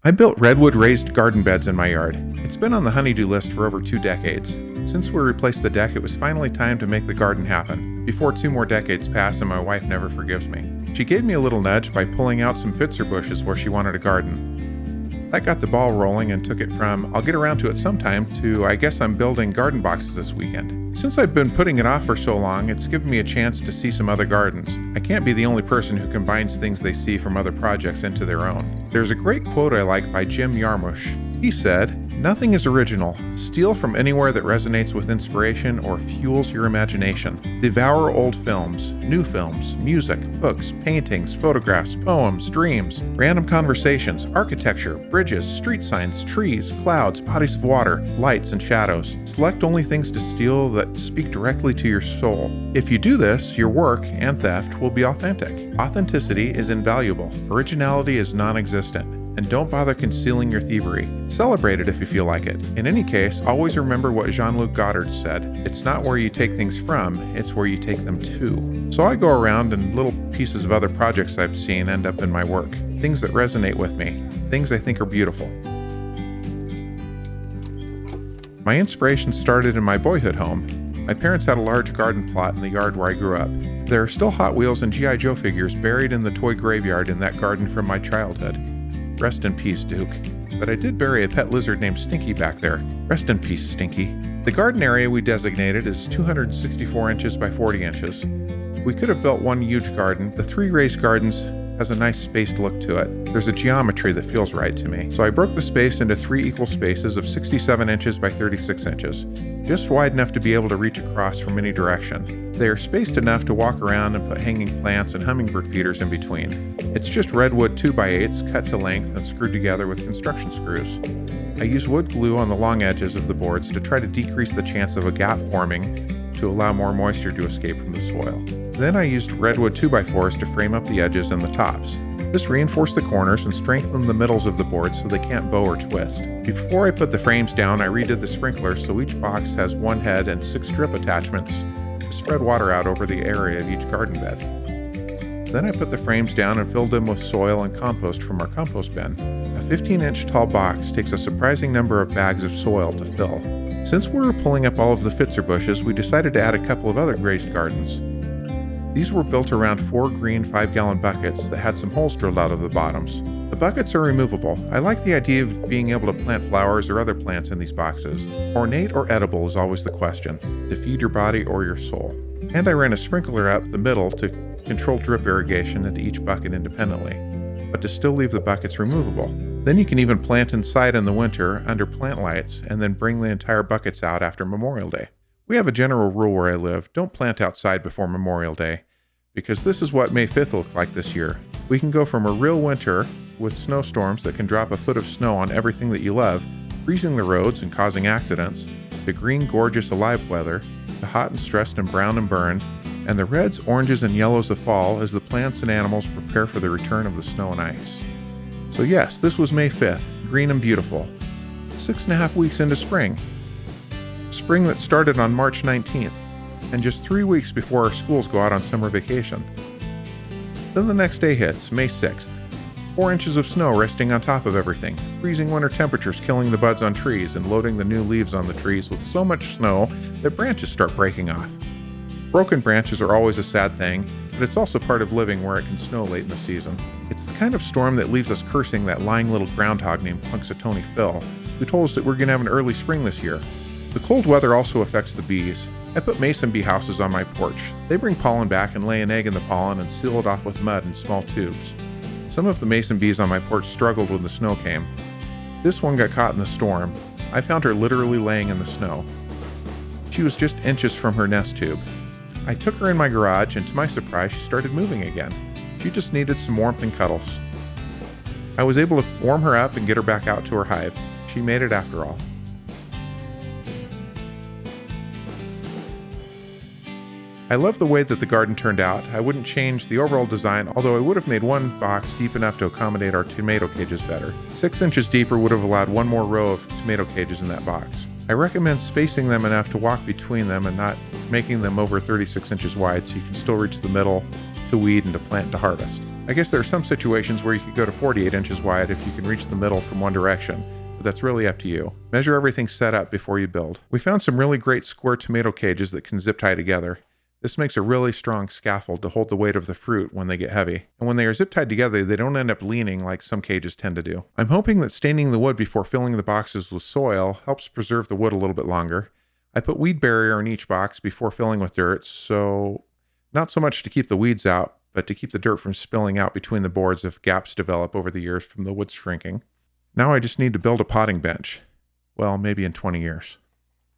I built redwood raised garden beds in my yard. It's been on the honey-do list for over 2 decades. Since we replaced the deck, it was finally time to make the garden happen, before 2 more decades pass and my wife never forgives me. She gave me a little nudge by pulling out some Pfister bushes where she wanted a garden. That got the ball rolling and took it from, I'll get around to it sometime, to I guess I'm building garden boxes this weekend. Since I've been putting it off for so long, it's given me a chance to see some other gardens. I can't be the only person who combines things they see from other projects into their own. There's a great quote I like by Jim Jarmusch. He said, "Nothing is original. Steal from anywhere that resonates with inspiration or fuels your imagination. Devour old films, new films, music, books, paintings, photographs, poems, dreams, random conversations, architecture, bridges, street signs, trees, clouds, bodies of water, lights and shadows. Select only things to steal that speak directly to your soul. If you do this, your work and theft will be authentic. Authenticity is invaluable. Originality is non-existent. And don't bother concealing your thievery. Celebrate it if you feel like it. In any case, always remember what Jean-Luc Godard said. It's not where you take things from, it's where you take them to." So I go around and little pieces of other projects I've seen end up in my work. Things that resonate with me. Things I think are beautiful. My inspiration started in my boyhood home. My parents had a large garden plot in the yard where I grew up. There are still Hot Wheels and G.I. Joe figures buried in the toy graveyard in that garden from my childhood. Rest in peace, Duke. But I did bury a pet lizard named Stinky back there. Rest in peace, Stinky. The garden area we designated is 264 inches by 40 inches. We could have built one huge garden. The 3 raised gardens has a nice spaced look to it. There's a geometry that feels right to me. So I broke the space into 3 equal spaces of 67 inches by 36 inches, just wide enough to be able to reach across from any direction. They are spaced enough to walk around and put hanging plants and hummingbird feeders in between. It's just redwood 2x8s cut to length and screwed together with construction screws. I use wood glue on the long edges of the boards to try to decrease the chance of a gap forming to allow more moisture to escape from the soil. Then I used redwood 2x4s to frame up the edges and the tops. This reinforced the corners and strengthened the middles of the board so they can't bow or twist. Before I put the frames down, I redid the sprinklers so each box has 1 head and 6 drip attachments to spread water out over the area of each garden bed. Then I put the frames down and filled them with soil and compost from our compost bin. A 15-inch tall box takes a surprising number of bags of soil to fill. Since we were pulling up all of the Pfister bushes, we decided to add a couple of other raised gardens. These were built around 4 green 5-gallon buckets that had some holes drilled out of the bottoms. The buckets are removable. I like the idea of being able to plant flowers or other plants in these boxes. Ornate or edible is always the question, to feed your body or your soul. And I ran a sprinkler up the middle to control drip irrigation into each bucket independently, but to still leave the buckets removable. Then you can even plant inside in the winter under plant lights and then bring the entire buckets out after Memorial Day. We have a general rule where I live: don't plant outside before Memorial Day, because this is what May 5th looked like this year. We can go from a real winter with snowstorms that can drop a foot of snow on everything that you love, freezing the roads and causing accidents, to green, gorgeous, alive weather, to hot and stressed and brown and burned, and the reds, oranges, and yellows of fall as the plants and animals prepare for the return of the snow and ice. So yes, this was May 5th, green and beautiful. 6.5 weeks into spring. Spring that started on March 19th, and just 3 weeks before our schools go out on summer vacation. Then the next day hits, May 6th. 4 inches of snow resting on top of everything, freezing winter temperatures killing the buds on trees and loading the new leaves on the trees with so much snow that branches start breaking off. Broken branches are always a sad thing, but it's also part of living where it can snow late in the season. It's the kind of storm that leaves us cursing that lying little groundhog named Punxsutawney Phil, who told us that we're going to have an early spring this year. The cold weather also affects the bees. I put mason bee houses on my porch. They bring pollen back and lay an egg in the pollen and seal it off with mud in small tubes. Some of the mason bees on my porch struggled when the snow came. This one got caught in the storm. I found her literally laying in the snow. She was just inches from her nest tube. I took her in my garage, and to my surprise, she started moving again. She just needed some warmth and cuddles. I was able to warm her up and get her back out to her hive. She made it after all. I love the way that the garden turned out. I wouldn't change the overall design, although I would have made one box deep enough to accommodate our tomato cages better. 6 inches deeper would have allowed one more row of tomato cages in that box. I recommend spacing them enough to walk between them and not making them over 36 inches wide so you can still reach the middle to weed and to plant to harvest. I guess there are some situations where you could go to 48 inches wide if you can reach the middle from one direction, but that's really up to you. Measure everything set up before you build. We found some really great square tomato cages that can zip tie together. This makes a really strong scaffold to hold the weight of the fruit when they get heavy. And when they are zip tied together, they don't end up leaning like some cages tend to do. I'm hoping that staining the wood before filling the boxes with soil helps preserve the wood a little bit longer. I put weed barrier in each box before filling with dirt, so not so much to keep the weeds out, but to keep the dirt from spilling out between the boards if gaps develop over the years from the wood shrinking. Now I just need to build a potting bench. Well, maybe in 20 years.